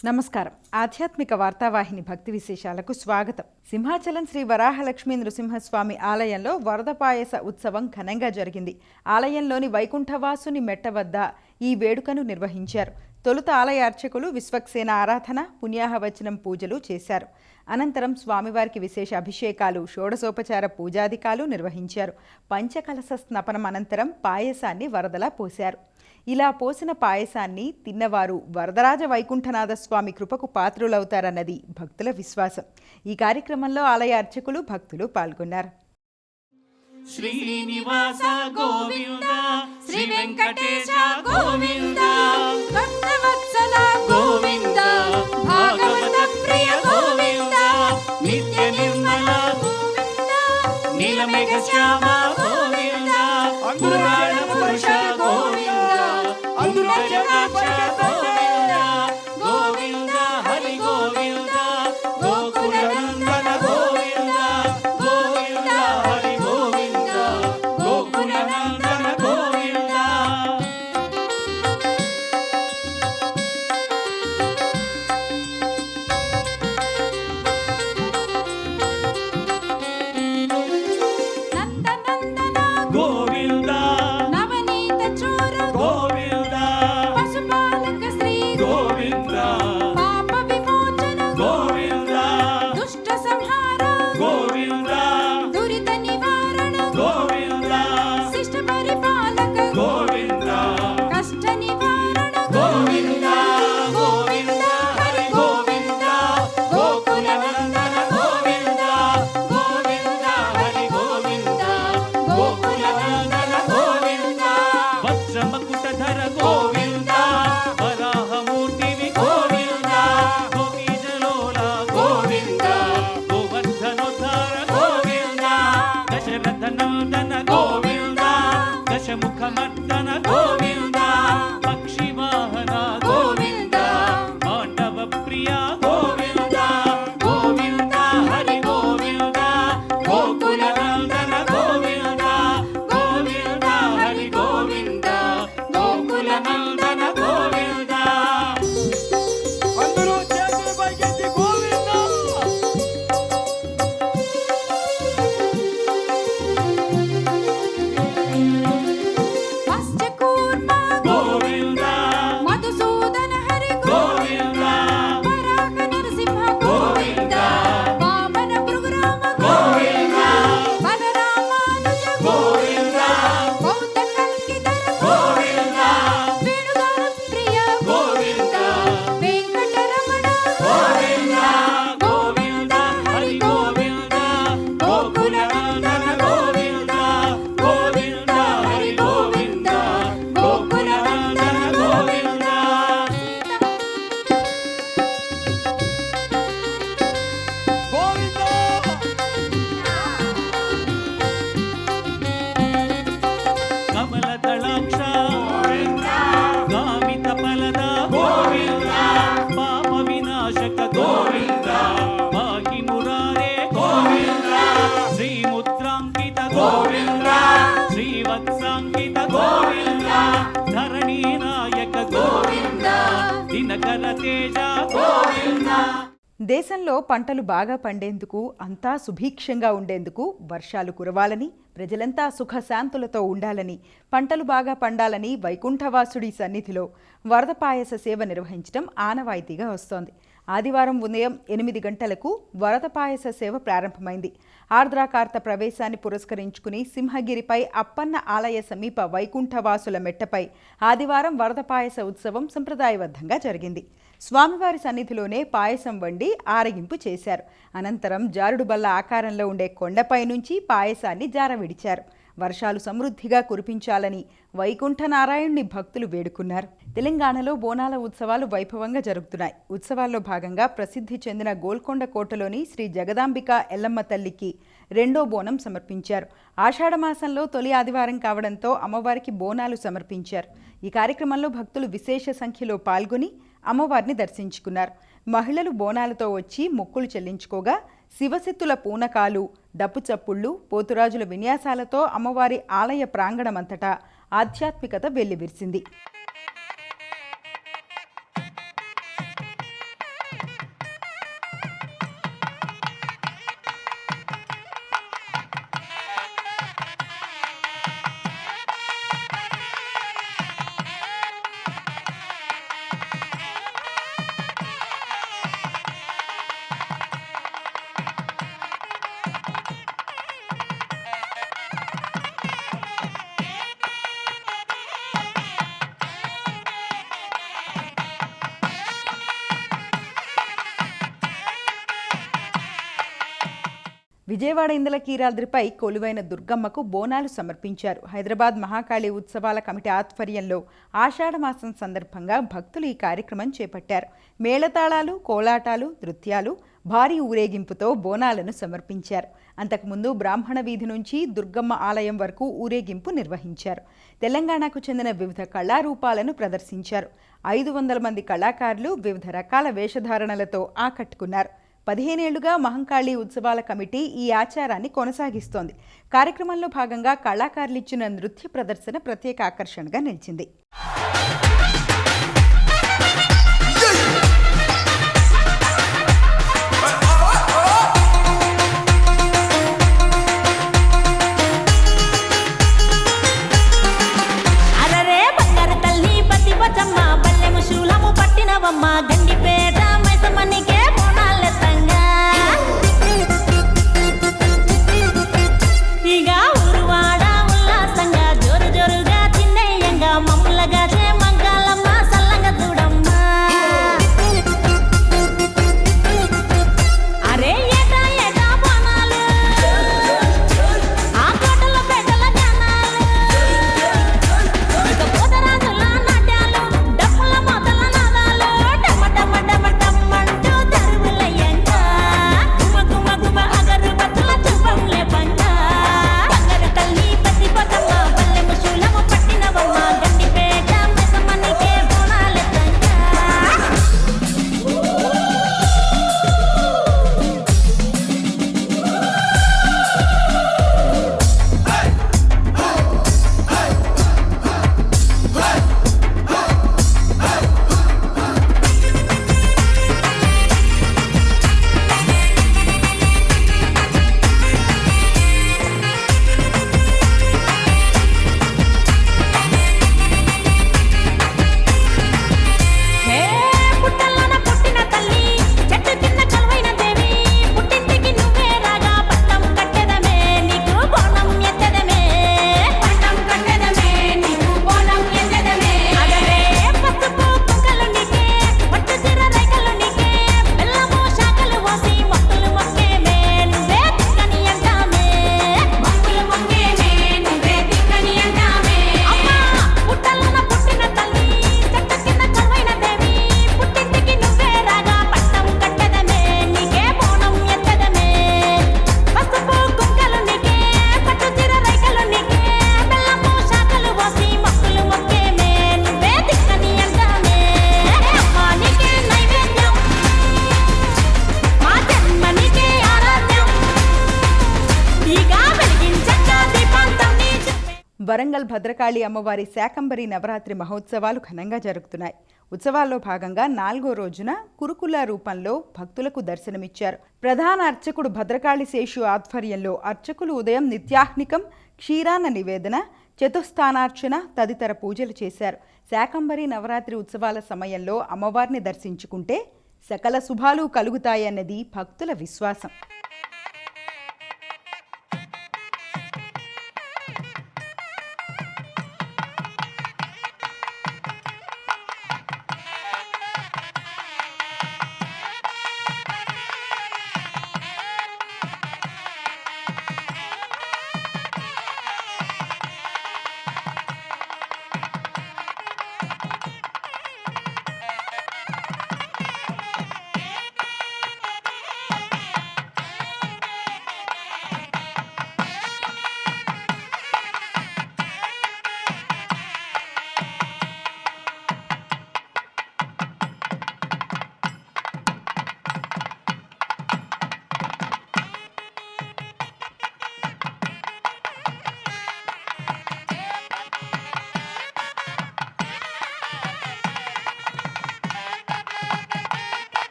నమస్కారం. ఆధ్యాత్మిక వార్తావాహిని భక్తి విశేషాలకు స్వాగతం. సింహాచలం శ్రీ వరాహలక్ష్మీ నృసింహస్వామి ఆలయంలో వరద పాయస ఉత్సవం ఘనంగా జరిగింది. ఆలయంలోని వైకుంఠవాసుని మెట్ట వద్ద ఈ వేడుకను నిర్వహించారు. తొలుత ఆలయ అర్చకులు విశ్వక్సేన ఆరాధన, పుణ్యాహవచనం పూజలు చేశారు. అనంతరం స్వామివారికి విశేష అభిషేకాలు, షోడశోపచార పూజాధికాలు నిర్వహించారు. పంచకలశ స్నపనం అనంతరం పాయసాన్ని వరదలా పోశారు. ఇలా పోసిన పాయసాన్ని తిన్నవారు వరదరాజ వైకుంఠనాథ స్వామి కృపకు పాత్రులవుతారన్నది భక్తుల విశ్వాసం. ఈ కార్యక్రమంలో ఆలయ అర్చకులు, భక్తులు పాల్గొన్నారు. శ్రీనివాస గోవింద, శ్రీ వెంకటేశ గోవింద, భక్తవత్సల గోవింద, భాగవత ప్రియ గోవింద, నిత్య నిర్మల గోవింద, నీలమేఘ శ్యామ గోవింద, పురాణ పురుష గోవింద, అమృత జటాక్ష గోవింద, గోవింద హరి గోవింద, గోకుల నందన గోవింద, గోవింద హరి గోవింద, గోకుల నందన గోవింద. నందనందన గోవింద, నవనీత చోర గోవింద, పశుపాలక శ్రీ గోవింద, పాప విమోచన గోవింద, దుష్ట సంహార గోవింద, దురిత నివారణ గోవింద, శిష్ట పరిపాలక గోవింద, కష్ట నివారణ గోవింద, గోవింద హరి గోవింద, గోకుల నందన గోవింద, గోవింద హరి గోవింద, గోకుల నందన గోవింద, వజ్రమకుటధర గోవింద, వరాహమూర్తివి గోవింద, గోపీజలోల గోవింద, గోవర్ధనోద్ధార గోవింద, దశరథ నందన గోవింద, దశముఖమర్దన గోవింద, పక్షివాహన గోవింద, పాండవ ప్రియ గోవింద, గోవింద హరి గోవింద, గోకుల నందన గోవింద, గోవింద హరి గోవింద, గోకుల నందన గోవింద. అందరూ చేతులు పైకెత్తి గోవింద. మత్స్యకూర్మ గోవింద, మధుసూదన హరి గోవింద, వరాహ నరసింహ గోవింద, వామన భృగురామ గోవింద, బలరామానుజ గోవింద, బౌద్ధ కల్కిధర గోవింద, వేణుగాన ప్రియ గోవింద, వెంకటరమణ గోవింద, గోవింద హరి గోవింద, గోకుల నందన గోవింద, గోవింద హరి గోవింద, గోకుల నందన గోవింద. కమలదళాక్ష గామిత ఫలద గోవింద, పాప వినాశక గోవింద, పాహి మురారే గోవింద, శ్రీముద్రాంకిత గోవింద, శ్రీవత్సాంకిత గోవింద, ధరణీ నాయక గోవింద, దినకర తేజ గోవింద. దేశంలో పంటలు బాగా పండేందుకు, అంతా సుభిక్షంగా ఉండేందుకు వర్షాలు కురవాలని, ప్రజలంతా సుఖశాంతులతో ఉండాలని, పంటలు బాగా పండాలని వైకుంఠవాసుడి సన్నిధిలో వరద పాయస సేవ నిర్వహించడం ఆనవాయితీగా వస్తోంది. ఆదివారం ఉదయం 8 గంటలకు వరద పాయస సేవ ప్రారంభమైంది. ఆర్ద్రాకార్త ప్రవేశాన్ని పురస్కరించుకుని సింహగిరిపై అప్పన్న ఆలయ సమీప వైకుంఠవాసుల మెట్టపై ఆదివారం వరద పాయస ఉత్సవం సంప్రదాయబద్ధంగా జరిగింది. స్వామివారి సన్నిధిలోనే పాయసం వండి ఆరగింపు చేశారు. అనంతరం జారుడు బల్ల ఆకారంలో ఉండే కొండపై నుంచి పాయసాన్ని జారవిడిచారు. వర్షాలు సమృద్ధిగా కురిపించాలని వైకుంఠనారాయణుని భక్తులు వేడుకున్నారు. తెలంగాణలో బోనాల ఉత్సవాలు వైభవంగా జరుగుతున్నాయి. ఉత్సవాల్లో భాగంగా ప్రసిద్ధి చెందిన గోల్కొండ కోటలోని శ్రీ జగదాంబిక ఎల్లమ్మ తల్లికి రెండో బోనం సమర్పించారు. ఆషాఢమాసంలో తొలి ఆదివారం కావడంతో అమ్మవారికి బోనాలు సమర్పించారు. ఈ కార్యక్రమంలో భక్తులు విశేష సంఖ్యలో పాల్గొని అమ్మవారిని దర్శించుకున్నారు. మహిళలు బోనాలతో వచ్చి మొక్కులు చెల్లించుకోగా శివశక్తుల పూనకాలు, డప్పు చప్పుళ్ళు, పోతురాజుల విన్యాసాలతో అమ్మవారి ఆలయ ప్రాంగణమంతటా ఆధ్యాత్మికత వెల్లివిరిసింది. విజయవాడ ఇందలకీలాద్రిపై కొలువైన దుర్గమ్మకు బోనాలు సమర్పించారు. హైదరాబాద్ మహాకాళి ఉత్సవాల కమిటీ ఆధ్వర్యంలో ఆషాఢమాసం సందర్భంగా భక్తులు ఈ కార్యక్రమం చేపట్టారు. మేళతాళాలు, కోలాటాలు, నృత్యాలు, భారీ ఊరేగింపుతో బోనాలను సమర్పించారు. అంతకుముందు బ్రాహ్మణ వీధి నుంచి దుర్గమ్మ ఆలయం వరకు ఊరేగింపు నిర్వహించారు. తెలంగాణకు చెందిన వివిధ కళారూపాలను ప్రదర్శించారు. 500 మంది కళాకారులు వివిధ రకాల వేషధారణలతో ఆకట్టుకున్నారు. 15 ఏళ్లుగా మహంకాళి ఉత్సవాల కమిటీ ఈ ఆచారాన్ని కొనసాగిస్తోంది. కార్యక్రమంలో భాగంగా కళాకారులు ఇచ్చిన నృత్య ప్రదర్శన ప్రత్యేక ఆకర్షణగా నిలిచింది. వరంగల్ భద్రకాళి అమ్మవారి శాకంబరి నవరాత్రి మహోత్సవాలు ఘనంగా జరుగుతున్నాయి. ఉత్సవాల్లో భాగంగా 4వ రోజున కురుకుల రూపంలో భక్తులకు దర్శనమిచ్చారు. ప్రధాన అర్చకుడు భద్రకాళి శేషు ఆధ్వర్యంలో అర్చకులు ఉదయం నిత్యాహ్నికం, క్షీరాన్న నివేదన, చతుస్థానార్చన తదితర పూజలు చేశారు. శాకంబరి నవరాత్రి ఉత్సవాల సమయంలో అమ్మవారిని దర్శించుకుంటే సకల శుభాలు కలుగుతాయన్నది భక్తుల విశ్వాసం.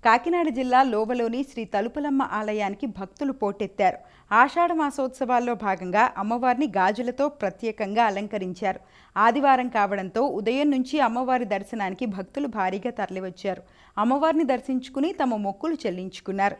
కాకినాడ జిల్లా లోబలోని శ్రీ తలుపులమ్మ ఆలయానికి భక్తులు పోటెత్తారు. ఆషాఢ మాసోత్సవాల్లో భాగంగా అమ్మవారిని గాజులతో ప్రత్యేకంగా అలంకరించారు. ఆదివారం కావడంతో ఉదయం నుంచి అమ్మవారి దర్శనానికి భక్తులు భారీగా తరలివచ్చారు. అమ్మవారిని దర్శించుకుని తమ మొక్కులు చెల్లించుకున్నారు.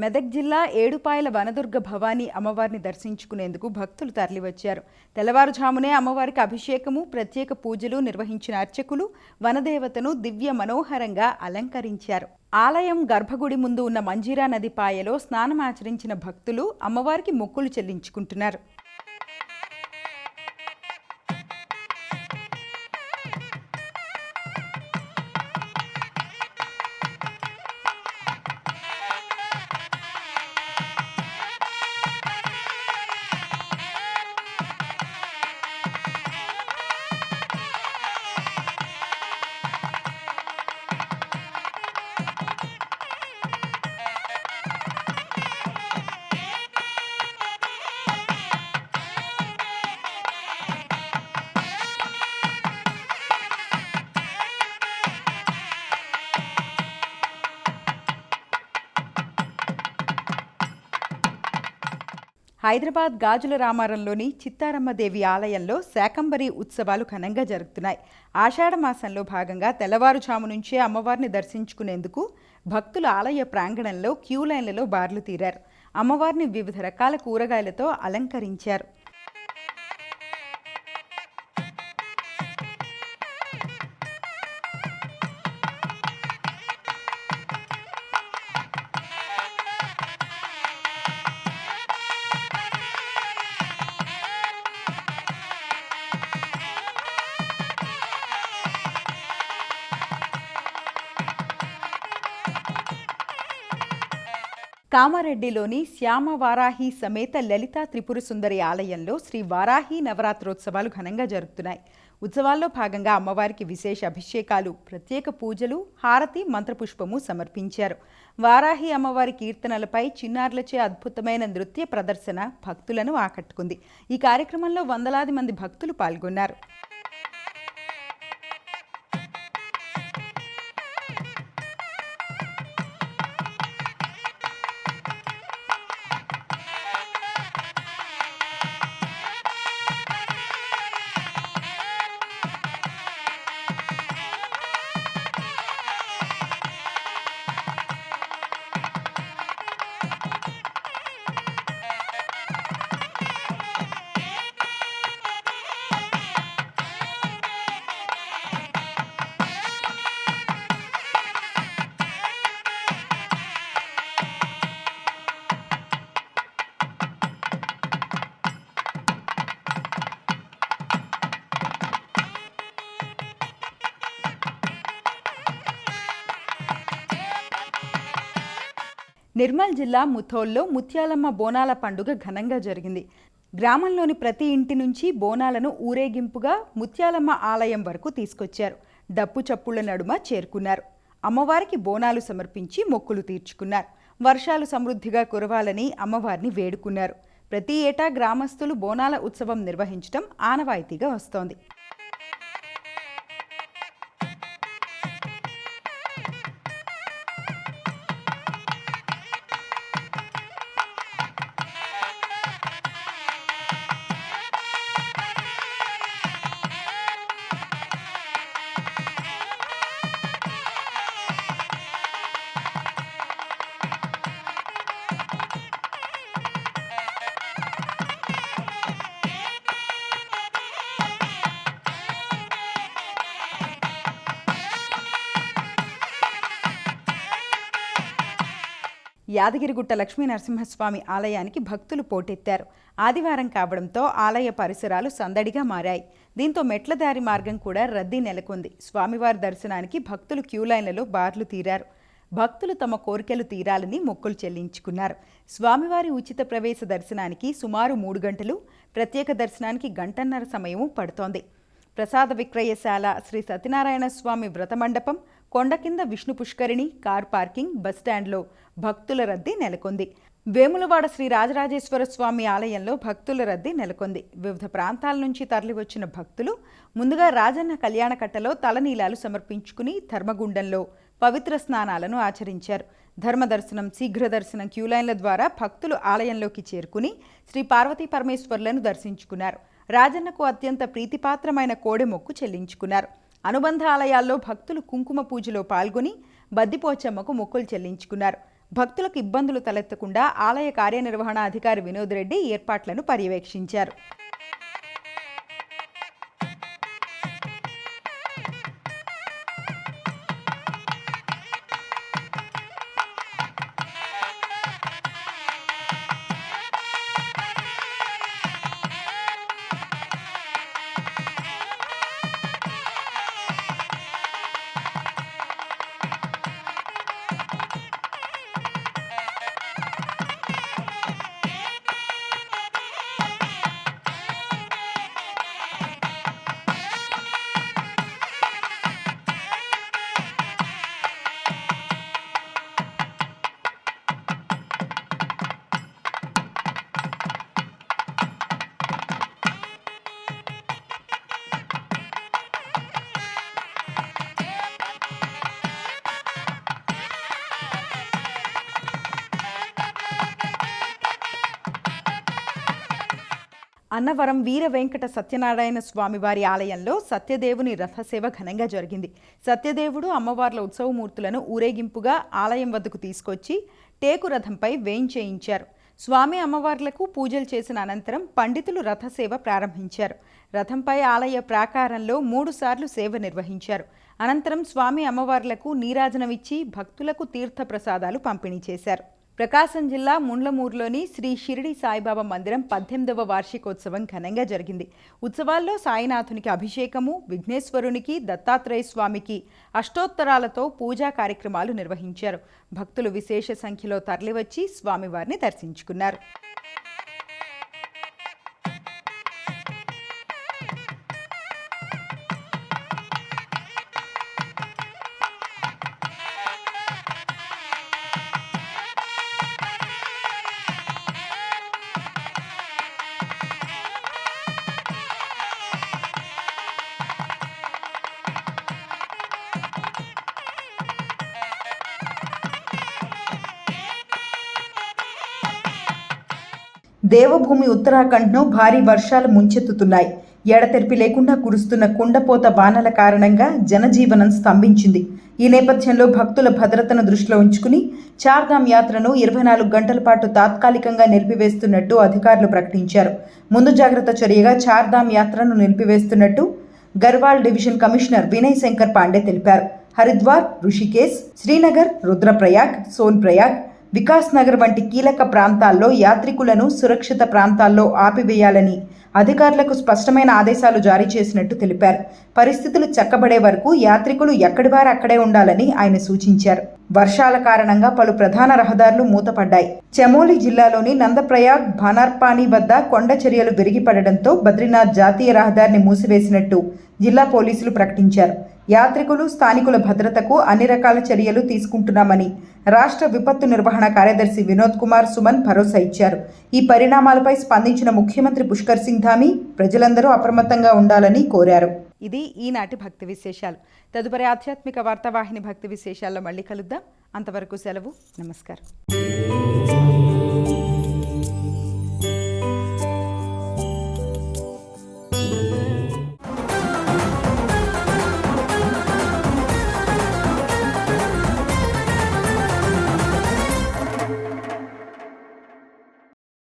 మెదక్ జిల్లా ఏడుపాయల వనదుర్గ భవానీ అమ్మవారిని దర్శించుకునేందుకు భక్తులు తరలివచ్చారు. తెల్లవారుజామునే అమ్మవారికి అభిషేకము, ప్రత్యేక పూజలు నిర్వహించిన అర్చకులు వనదేవతను దివ్య మనోహరంగా అలంకరించారు. ఆలయం గర్భగుడి ముందు ఉన్న మంజీరా నది పాయలో స్నానమాచరించిన భక్తులు అమ్మవారికి మొక్కులు చెల్లించుకుంటున్నారు. హైదరాబాద్ గాజుల రామారంలోని చిత్తారమ్మదేవి ఆలయంలో శాకంబరి ఉత్సవాలు ఘనంగా జరుగుతున్నాయి. ఆషాఢ మాసంలో భాగంగా తెల్లవారుజాము నుంచే అమ్మవారిని దర్శించుకునేందుకు భక్తులు ఆలయ ప్రాంగణంలో క్యూ లైన్లలో బార్లు తీరారు. అమ్మవారిని వివిధ రకాల కూరగాయలతో అలంకరించారు. కామారెడ్డిలోని శ్యామ వారాహి సమేత లలితా త్రిపుర సుందరి ఆలయంలో శ్రీ వారాహి నవరాత్రోత్సవాలు ఘనంగా జరుగుతున్నాయి. ఉత్సవాల్లో భాగంగా అమ్మవారికి విశేష అభిషేకాలు, ప్రత్యేక పూజలు, హారతి, మంత్రపుష్పము సమర్పించారు. వారాహి అమ్మవారి కీర్తనలపై చిన్నారులచే అద్భుతమైన నృత్య ప్రదర్శన భక్తులను ఆకట్టుకుంది. ఈ కార్యక్రమంలో వందలాది మంది భక్తులు పాల్గొన్నారు. నిర్మల్ జిల్లా ముథోల్లో ముత్యాలమ్మ బోనాల పండుగ ఘనంగా జరిగింది. గ్రామంలోని ప్రతి ఇంటి నుంచి బోనాలను ఊరేగింపుగా ముత్యాలమ్మ ఆలయం వరకు తీసుకొచ్చారు. డప్పు చప్పుళ్ల నడుమ చేరుకున్నారు. అమ్మవారికి బోనాలు సమర్పించి మొక్కులు తీర్చుకున్నారు. వర్షాలు సమృద్ధిగా కురవాలని అమ్మవారిని వేడుకున్నారు. ప్రతి ఏటా గ్రామస్తులు బోనాల ఉత్సవం నిర్వహించడం ఆనవాయితీగా వస్తోంది. యాదగిరిగుట్ట లక్ష్మీ నరసింహస్వామి ఆలయానికి భక్తులు పోటెత్తారు. ఆదివారం కావడంతో ఆలయ పరిసరాలు సందడిగా మారాయి. దీంతో మెట్ల దారి మార్గం కూడా రద్దీ నెలకొంది. స్వామివారి దర్శనానికి భక్తులు క్యూలైన్లలో బార్లు తీరారు. భక్తులు తమ కోరికలు తీరాలని మొక్కులు చెల్లించుకున్నారు. స్వామివారి ఉచిత ప్రవేశ దర్శనానికి సుమారు 3 గంటలు, ప్రత్యేక దర్శనానికి గంటన్నర సమయము పడుతోంది. ప్రసాద విక్రయశాల, శ్రీ సత్యనారాయణ స్వామి వ్రతమండపం, కొండ కింద విష్ణు పుష్కరిణి, కార్ పార్కింగ్, బస్టాండ్లో భక్తుల రద్దీ నెలకొంది. వేములవాడ శ్రీ రాజరాజేశ్వర స్వామి ఆలయంలో భక్తుల రద్దీ నెలకొంది. వివిధ ప్రాంతాల నుంచి తరలివచ్చిన భక్తులు ముందుగా రాజన్న కళ్యాణకట్టలో తలనీలాలు సమర్పించుకుని ధర్మగుండంలో పవిత్ర స్నానాలను ఆచరించారు. ధర్మదర్శనం, శీఘ్ర దర్శనం క్యూలైన్ల ద్వారా భక్తులు ఆలయంలోకి చేరుకుని శ్రీ పార్వతీ పరమేశ్వర్లను దర్శించుకున్నారు. రాజన్నకు అత్యంత ప్రీతిపాత్రమైన కోడె మొక్కు చెల్లించుకున్నారు. అనుబంధ ఆలయాల్లో భక్తులు కుంకుమ పూజలో పాల్గొని బద్దిపోచమ్మకు మొక్కులు చెల్లించుకున్నారు. భక్తులకు ఇబ్బందులు తలెత్తకుండా ఆలయ కార్యనిర్వహణాధికారి వినోద్ రెడ్డి ఏర్పాట్లను పర్యవేక్షించారు. అన్నవరం వీర వెంకట సత్యనారాయణ స్వామివారి ఆలయంలో సత్యదేవుని రథసేవ ఘనంగా జరిగింది. సత్యదేవుడు అమ్మవార్ల ఉత్సవమూర్తులను ఊరేగింపుగా ఆలయం వద్దకు తీసుకొచ్చి టేకు రథంపై వేంచేయించారు. స్వామి అమ్మవార్లకు పూజలు చేసిన అనంతరం పండితులు రథసేవ ప్రారంభించారు. రథంపై ఆలయ ప్రాకారంలో 3 సార్లు సేవ నిర్వహించారు. అనంతరం స్వామి అమ్మవార్లకు నీరాజనమిచ్చి భక్తులకు తీర్థ ప్రసాదాలు పంపిణీ చేశారు. ప్రకాశం జిల్లా ముండ్లమూరులోని శ్రీ షిరిడి సాయిబాబా మందిరం 18వ వార్షికోత్సవం ఘనంగా జరిగింది. ఉత్సవాల్లో సాయినాథునికి అభిషేకము, విఘ్నేశ్వరునికి, దత్తాత్రేయ స్వామికి అష్టోత్తరాలతో పూజా కార్యక్రమాలు నిర్వహించారు. భక్తులు విశేష సంఖ్యలో తరలివచ్చి స్వామివారిని దర్శించుకున్నారు. దేవభూమి ఉత్తరాఖండ్ను భారీ వర్షాలు ముంచెత్తుతున్నాయి. ఎడతెరిపి లేకుండా కురుస్తున్న కుండపోత వానల కారణంగా జనజీవనం స్తంభించింది. ఈ నేపథ్యంలో భక్తుల భద్రతను దృష్టిలో ఉంచుకుని చార్ధామ్ యాత్రను 24 గంటల పాటు తాత్కాలికంగా నిలిపివేస్తున్నట్టు అధికారులు ప్రకటించారు. ముందు జాగ్రత్త చర్యగా చార్ధామ్ యాత్రను నిలిపివేస్తున్నట్టు గర్వాల్ డివిజన్ కమిషనర్ వినయ్ శంకర్ పాండే తెలిపారు. హరిద్వార్, ఋషికేశ్, శ్రీనగర్, రుద్రప్రయాగ్, సోన్ప్రయాగ్, వికాస్ నగర్ వంటి కీలక ప్రాంతాల్లో యాత్రికులను సురక్షిత ప్రాంతాల్లో ఆపివేయాలని అధికారులకు స్పష్టమైన ఆదేశాలు జారీ చేసినట్టు తెలిపారు. పరిస్థితులు చక్కబడే వరకు యాత్రికులు ఎక్కడివారు అక్కడే ఉండాలని ఆయన సూచించారు. వర్షాల కారణంగా పలు ప్రధాన రహదారులు మూతపడ్డాయి. చమోలి జిల్లాలోని నందప్రయాగ్, భానార్పాని వద్ద కొండ చర్యలు విరిగిపడడంతో బద్రీనాథ్ జాతీయ రహదారిని మూసివేసినట్టు జిల్లా పోలీసులు ప్రకటించారు. యాత్రికులు, స్థానికుల భద్రతకు అన్ని రకాల చర్యలు తీసుకుంటున్నామని రాష్ట్ర విపత్తు నిర్వహణ కార్యదర్శి వినోద్ కుమార్ సుమన్ భరోసా ఇచ్చారు. ఈ పరిణామాలపై స్పందించిన ముఖ్యమంత్రి పుష్కర్ సింగ్ ధామీ ప్రజలందరూ అప్రమత్తంగా ఉండాలని కోరారు. ఇది ఈనాటి భక్తి విశేషాలు. తదుపరి ఆధ్యాత్మిక వార్తావాహిని భక్తి విశేషాల్లో మళ్ళీ కలుద్దాం. అంతవరకు సెలవు. నమస్కారం.